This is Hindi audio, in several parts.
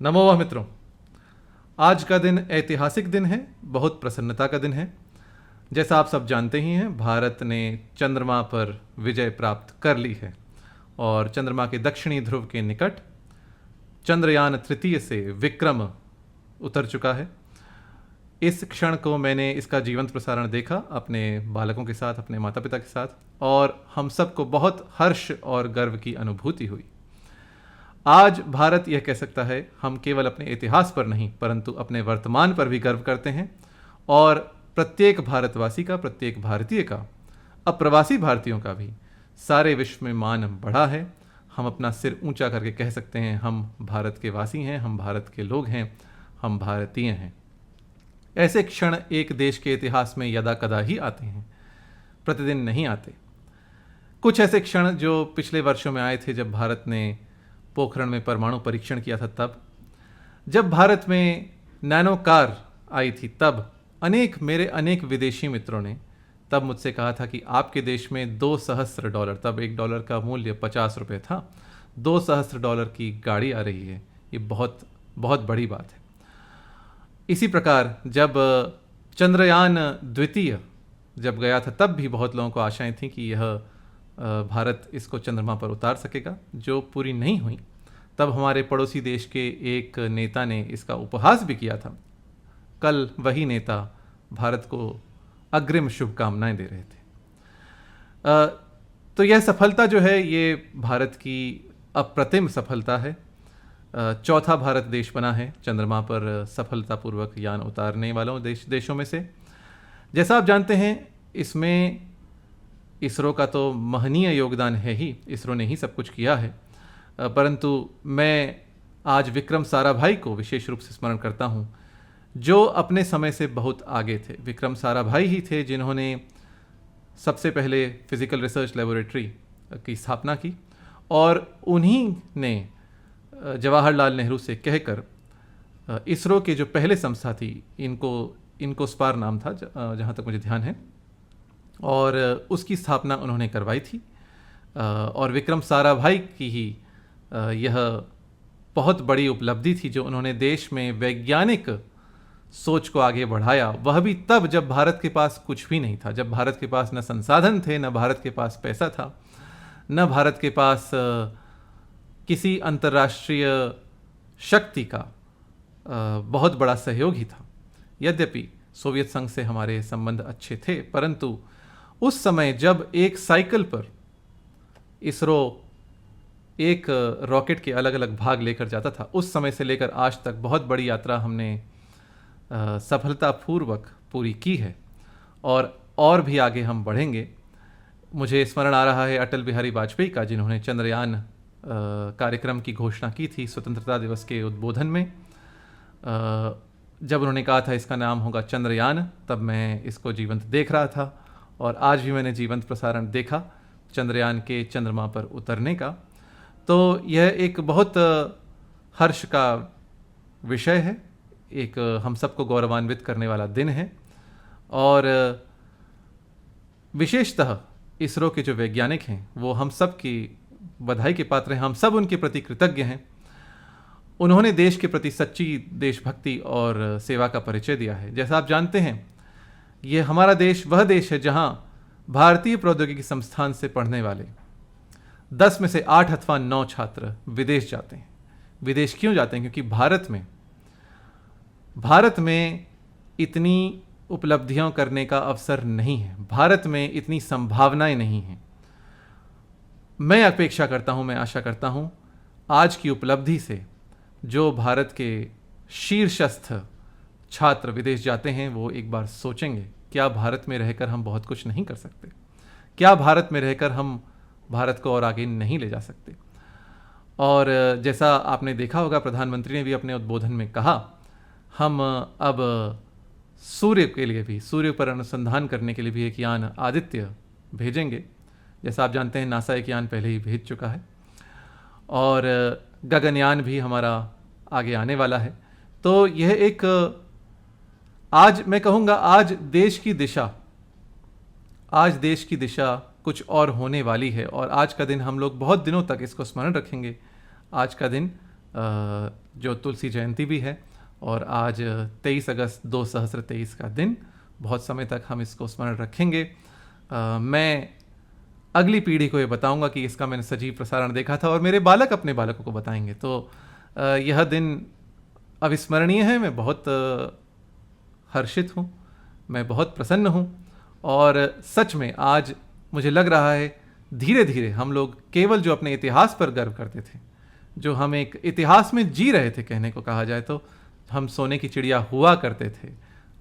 नमोवाह मित्रों, आज का दिन ऐतिहासिक दिन है, बहुत प्रसन्नता का दिन है। जैसा आप सब जानते ही हैं, भारत ने चंद्रमा पर विजय प्राप्त कर ली है और चंद्रमा के दक्षिणी ध्रुव के निकट चंद्रयान तृतीय से विक्रम उतर चुका है। इस क्षण को मैंने इसका जीवंत प्रसारण देखा अपने बालकों के साथ, अपने माता पिता के साथ, और हम सबको बहुत हर्ष और गर्व की अनुभूति हुई। आज भारत यह कह सकता है, हम केवल अपने इतिहास पर नहीं परंतु अपने वर्तमान पर भी गर्व करते हैं और प्रत्येक भारतवासी का, प्रत्येक भारतीय का, अप्रवासी भारतीयों का भी सारे विश्व में मान बढ़ा है। हम अपना सिर ऊंचा करके कह सकते हैं, हम भारत के वासी हैं, हम भारत के लोग हैं, हम भारतीय हैं। ऐसे क्षण एक देश के इतिहास में यदा कदा ही आते हैं, प्रतिदिन नहीं आते। कुछ ऐसे क्षण जो पिछले वर्षों में आए थे, जब भारत ने पोखरण में परमाणु परीक्षण किया था, तब जब भारत में नैनो कार आई थी, तब मेरे अनेक विदेशी मित्रों ने तब मुझसे कहा था कि आपके देश में $2,000, तब $1 का मूल्य 50 रुपये था, $2,000 की गाड़ी आ रही है, ये बहुत बहुत बड़ी बात है। इसी प्रकार जब चंद्रयान द्वितीय जब गया था, तब भी बहुत लोगों को आशाएं थी कि यह भारत इसको चंद्रमा पर उतार सकेगा, जो पूरी नहीं हुई। तब हमारे पड़ोसी देश के एक नेता ने इसका उपहास भी किया था। कल वही नेता भारत को अग्रिम शुभकामनाएं दे रहे थे। तो यह सफलता जो है, ये भारत की अप्रतिम सफलता है। चौथा भारत देश बना है चंद्रमा पर सफलतापूर्वक यान उतारने वालों देशों में से। जैसा आप जानते हैं, इसमें इसरो का तो महनीय योगदान है ही, इसरो ने ही सब कुछ किया है। परंतु मैं आज विक्रम साराभाई को विशेष रूप से स्मरण करता हूँ, जो अपने समय से बहुत आगे थे। विक्रम साराभाई ही थे जिन्होंने सबसे पहले फिजिकल रिसर्च लेबोरेटरी की स्थापना की, और उन्हीं ने जवाहरलाल नेहरू से कहकर इसरो के जो पहले संस्था थी, इनको स्पार नाम था जहाँ तक मुझे ध्यान है, और उसकी स्थापना उन्होंने करवाई थी। और विक्रम साराभाई की ही यह बहुत बड़ी उपलब्धि थी, जो उन्होंने देश में वैज्ञानिक सोच को आगे बढ़ाया। वह भी तब जब भारत के पास कुछ भी नहीं था, जब भारत के पास न संसाधन थे, न भारत के पास पैसा था, न भारत के पास किसी अंतर्राष्ट्रीय शक्ति का बहुत बड़ा सहयोग ही था। यद्यपि सोवियत संघ से हमारे संबंध अच्छे थे, परंतु उस समय जब एक साइकिल पर इसरो एक रॉकेट के अलग अलग भाग लेकर जाता था, उस समय से लेकर आज तक बहुत बड़ी यात्रा हमने सफलतापूर्वक पूरी की है, और भी आगे हम बढ़ेंगे। मुझे स्मरण आ रहा है अटल बिहारी वाजपेयी का, जिन्होंने चंद्रयान कार्यक्रम की घोषणा की थी स्वतंत्रता दिवस के उद्बोधन में। जब उन्होंने कहा था इसका नाम होगा चंद्रयान, तब मैं इसको जीवंत देख रहा था, और आज भी मैंने जीवंत प्रसारण देखा चंद्रयान के चंद्रमा पर उतरने का। तो यह एक बहुत हर्ष का विषय है, एक हम सबको गौरवान्वित करने वाला दिन है। और विशेषतः इसरो के जो वैज्ञानिक हैं, वो हम सब की बधाई के पात्र हैं, हम सब उनके प्रति कृतज्ञ हैं। उन्होंने देश के प्रति सच्ची देशभक्ति और सेवा का परिचय दिया है। जैसा आप जानते हैं, ये हमारा देश वह देश है जहां भारतीय प्रौद्योगिकी संस्थान से पढ़ने वाले 10 में से 8 अथवा 9 छात्र विदेश जाते हैं। विदेश क्यों जाते हैं? क्योंकि भारत में इतनी उपलब्धियां करने का अवसर नहीं है, भारत में इतनी संभावनाएं नहीं हैं। मैं अपेक्षा करता हूं, मैं आशा करता हूं, आज की उपलब्धि से जो भारत के शीर्षस्थ छात्र विदेश जाते हैं, वो एक बार सोचेंगे, क्या भारत में रहकर हम बहुत कुछ नहीं कर सकते? क्या भारत में रहकर हम भारत को और आगे नहीं ले जा सकते? और जैसा आपने देखा होगा, प्रधानमंत्री ने भी अपने उद्बोधन में कहा, हम अब सूर्य के लिए भी, सूर्य पर अनुसंधान करने के लिए भी एक यान आदित्य भेजेंगे। जैसा आप जानते हैं, नासा एक यान पहले ही भेज चुका है, और गगनयान भी हमारा आगे आने वाला है। तो यह एक, आज मैं कहूँगा, आज देश की दिशा कुछ और होने वाली है। और आज का दिन हम लोग बहुत दिनों तक इसको स्मरण रखेंगे। आज का दिन जो तुलसी जयंती भी है, और आज 23 अगस्त 2023 का दिन, बहुत समय तक हम इसको स्मरण रखेंगे। मैं अगली पीढ़ी को ये बताऊंगा कि इसका मैंने सजीव प्रसारण देखा था, और मेरे बालक अपने बालकों को बताएंगे। तो यह दिन अविस्मरणीय है। मैं बहुत हर्षित हूँ, मैं बहुत प्रसन्न हूँ, और सच में आज मुझे लग रहा है धीरे धीरे हम लोग केवल जो अपने इतिहास पर गर्व करते थे, जो हम एक इतिहास में जी रहे थे, कहने को कहा जाए तो हम सोने की चिड़िया हुआ करते थे,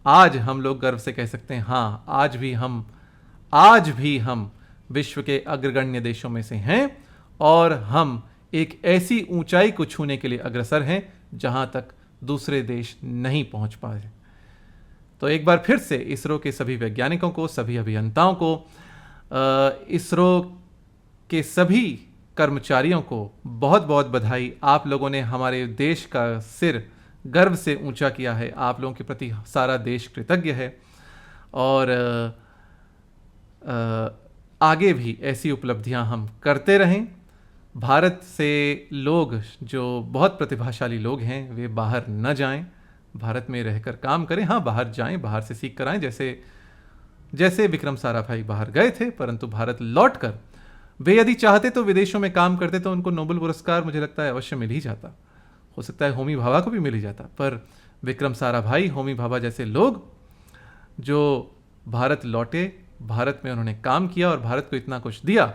आज हम लोग गर्व से कह सकते हैं हाँ, आज भी हम विश्व के अग्रगण्य देशों में से हैं, और हम एक ऐसी ऊंचाई को छूने के लिए अग्रसर हैं जहां तक दूसरे देश नहीं पहुंच पाए। तो एक बार फिर से इसरो के सभी वैज्ञानिकों को, सभी अभियंताओं को, इसरो के सभी कर्मचारियों को बहुत बहुत बधाई। आप लोगों ने हमारे देश का सिर गर्व से ऊंचा किया है। आप लोगों के प्रति सारा देश कृतज्ञ है, और आगे भी ऐसी उपलब्धियां हम करते रहें। भारत से लोग, जो बहुत प्रतिभाशाली लोग हैं, वे बाहर न जाएं, भारत में रहकर काम करें। हाँ, बाहर जाएं, बाहर से सीख कर आएं, जैसे विक्रम साराभाई बाहर गए थे, परंतु भारत लौटकर वे यदि चाहते तो विदेशों में काम करते तो उनको नोबेल पुरस्कार मुझे लगता है अवश्य मिल ही जाता। हो सकता है होमी भाभा को भी मिल ही जाता, पर विक्रम साराभाई, होमी भाभा जैसे लोग जो भारत लौटे, भारत में उन्होंने काम किया और भारत को इतना कुछ दिया,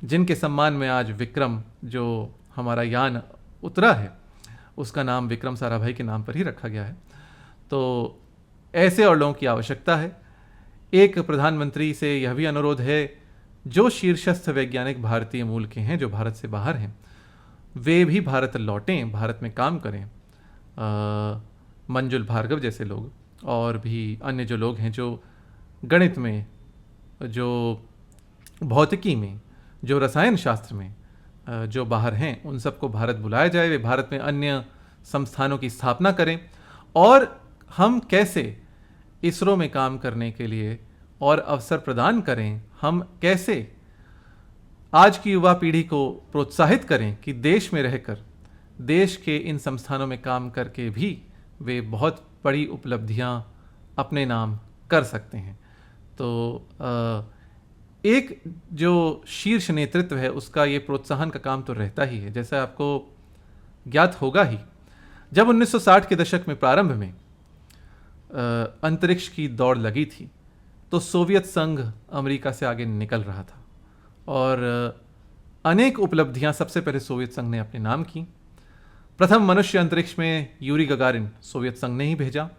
जिनके सम्मान में आज विक्रम, जो हमारा यान उतरा है, उसका नाम विक्रम साराभाई के नाम पर ही रखा गया है। तो ऐसे और लोगों की आवश्यकता है। एक प्रधानमंत्री से यह भी अनुरोध है, जो शीर्षस्थ वैज्ञानिक भारतीय मूल के हैं, जो भारत से बाहर हैं, वे भी भारत लौटें, भारत में काम करें। मंजुल भार्गव जैसे लोग, और भी अन्य जो लोग हैं, जो गणित में, जो भौतिकी में, जो रसायन शास्त्र में जो बाहर हैं, उन सबको भारत बुलाया जाए। वे भारत में अन्य संस्थानों की स्थापना करें, और हम कैसे इसरो में काम करने के लिए और अवसर प्रदान करें, हम कैसे आज की युवा पीढ़ी को प्रोत्साहित करें कि देश में रहकर, देश के इन संस्थानों में काम करके भी वे बहुत बड़ी उपलब्धियां अपने नाम कर सकते हैं। तो एक जो शीर्ष नेतृत्व है, उसका ये प्रोत्साहन का काम तो रहता ही है। जैसा आपको ज्ञात होगा ही, जब 1960 के दशक में प्रारंभ में अंतरिक्ष की दौड़ लगी थी, तो सोवियत संघ अमेरिका से आगे निकल रहा था, और अनेक उपलब्धियां सबसे पहले सोवियत संघ ने अपने नाम की। प्रथम मनुष्य अंतरिक्ष में यूरी गगारिन सोवियत संघ ने ही भेजा,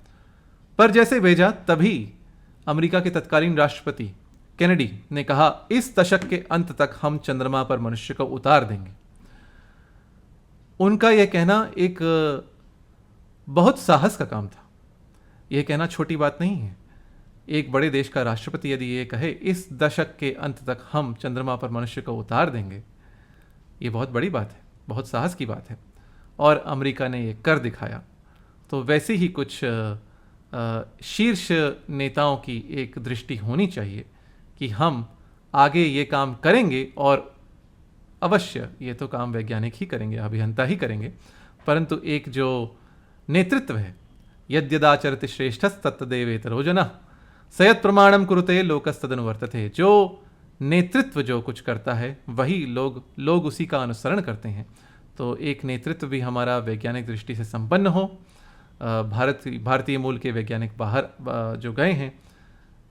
पर जैसे भेजा तभी अमेरिका के तत्कालीन राष्ट्रपति केनेडी ने कहा, इस दशक के अंत तक हम चंद्रमा पर मनुष्य को उतार देंगे। उनका यह कहना एक बहुत साहस का काम था। यह कहना छोटी बात नहीं है। एक बड़े देश का राष्ट्रपति यदि ये कहे, इस दशक के अंत तक हम चंद्रमा पर मनुष्य को उतार देंगे, ये बहुत बड़ी बात है, बहुत साहस की बात है, और अमेरिका ने ये कर दिखाया। तो वैसे ही कुछ शीर्ष नेताओं की एक दृष्टि होनी चाहिए कि हम आगे ये काम करेंगे, और अवश्य ये तो काम वैज्ञानिक ही करेंगे, अभियंता ही करेंगे, परंतु एक जो नेतृत्व है, यद्यदाचरति श्रेष्ठस्तत्तदेवेतरो जनः सयत् प्रमाणम कुरुते लोकस्तदनुवर्तते, जो नेतृत्व जो कुछ करता है वही लोग उसी का अनुसरण करते हैं। तो एक नेतृत्व भी हमारा वैज्ञानिक दृष्टि से संपन्न हो। भारतीय मूल के वैज्ञानिक बाहर जो गए हैं,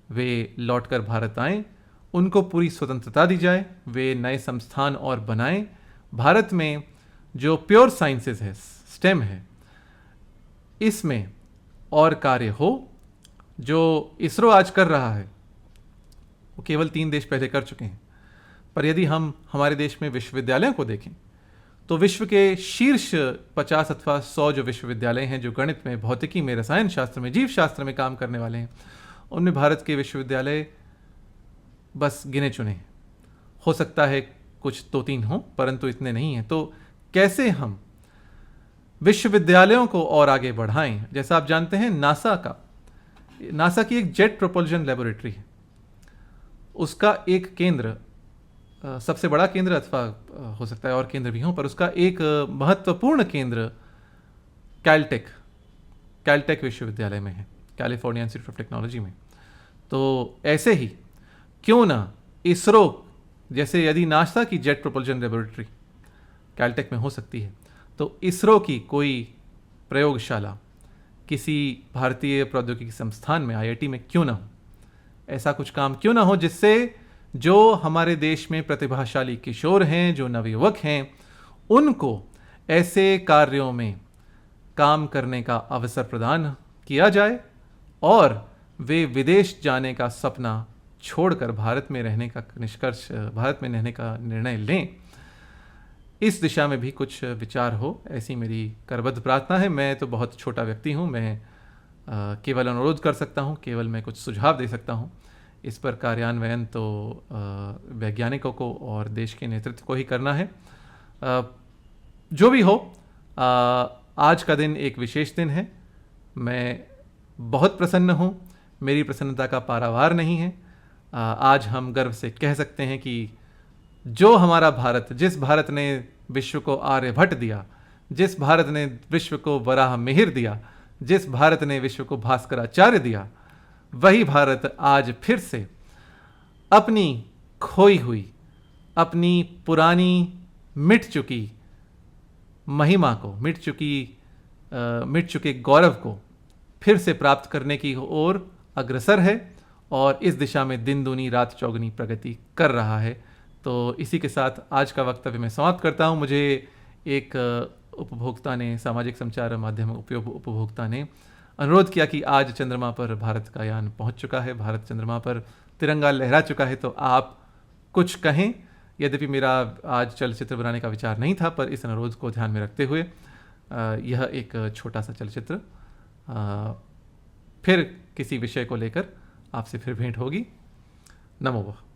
वे लौटकर भारत आएं, उनको पूरी स्वतंत्रता दी जाए, वे नए संस्थान और बनाएं। भारत में जो प्योर साइंसेज है, स्टेम है, इसमें और कार्य हो। जो इसरो आज कर रहा है वो केवल 3 देश पहले कर चुके हैं, पर यदि हम हमारे देश में विश्वविद्यालयों को देखें तो विश्व के शीर्ष 50 अथवा 100 जो विश्वविद्यालय हैं, जो गणित में, भौतिकी में, रसायन शास्त्र में, जीव शास्त्र में काम करने वाले हैं, उनमें भारत के विश्वविद्यालय बस गिने चुने हैं। हो सकता है कुछ 2-3 हों, परंतु इतने नहीं हैं। तो कैसे हम विश्वविद्यालयों को और आगे बढ़ाएं? जैसा आप जानते हैं, नासा की एक जेट प्रोपल्जन लेबोरेटरी है, उसका एक केंद्र सबसे बड़ा केंद्र अथवा हो सकता है और केंद्र भी हों, पर उसका एक महत्वपूर्ण केंद्र कैलटेक विश्वविद्यालय में है, कैलिफोर्निया इंस्टीट्यूट ऑफ टेक्नोलॉजी में। तो ऐसे ही क्यों ना इसरो जैसे यदि नासा की जेट प्रोपल्शन लेबोरेटरी कैलटेक में हो सकती है, तो इसरो की कोई प्रयोगशाला किसी भारतीय प्रौद्योगिकी संस्थान में, आईआईटी में क्यों ना हो। ऐसा कुछ काम क्यों ना हो जिससे जो हमारे देश में प्रतिभाशाली किशोर हैं, जो नवयुवक हैं, उनको ऐसे कार्यों में काम करने का अवसर प्रदान किया जाए और वे विदेश जाने का सपना छोड़कर भारत में रहने का निर्णय लें। इस दिशा में भी कुछ विचार हो, ऐसी मेरी करबद्ध प्रार्थना है। मैं तो बहुत छोटा व्यक्ति हूँ, मैं केवल अनुरोध कर सकता हूँ, केवल मैं कुछ सुझाव दे सकता हूँ। इस पर कार्यान्वयन तो वैज्ञानिकों को और देश के नेतृत्व को ही करना है। जो भी हो, आज का दिन एक विशेष दिन है। मैं बहुत प्रसन्न हूँ, मेरी प्रसन्नता का पारावार नहीं है। आज हम गर्व से कह सकते हैं कि जो हमारा भारत, जिस भारत ने विश्व को आर्यभट्ट दिया, जिस भारत ने विश्व को वराह मिहिर दिया, जिस भारत ने विश्व को भास्कराचार्य दिया, वही भारत आज फिर से अपनी खोई हुई, अपनी पुरानी मिट चुकी महिमा को, मिट चुके गौरव को फिर से प्राप्त करने की ओर अग्रसर है और इस दिशा में दिन दूनी रात चौगुनी प्रगति कर रहा है। तो इसी के साथ आज का वक्तव्य मैं समाप्त करता हूँ। मुझे एक उपभोक्ता ने, सामाजिक संचार माध्यम उपभोक्ता ने अनुरोध किया कि आज चंद्रमा पर भारत का यान पहुँच चुका है, भारत चंद्रमा पर तिरंगा लहरा चुका है, तो आप कुछ कहें। यद्यपि मेरा आज चलचित्र बनाने का विचार नहीं था, पर इस अनुरोध को ध्यान में रखते हुए यह एक छोटा सा चलचित्र, फिर किसी विषय को लेकर आपसे फिर भेंट होगी। नमो बुद्धाय।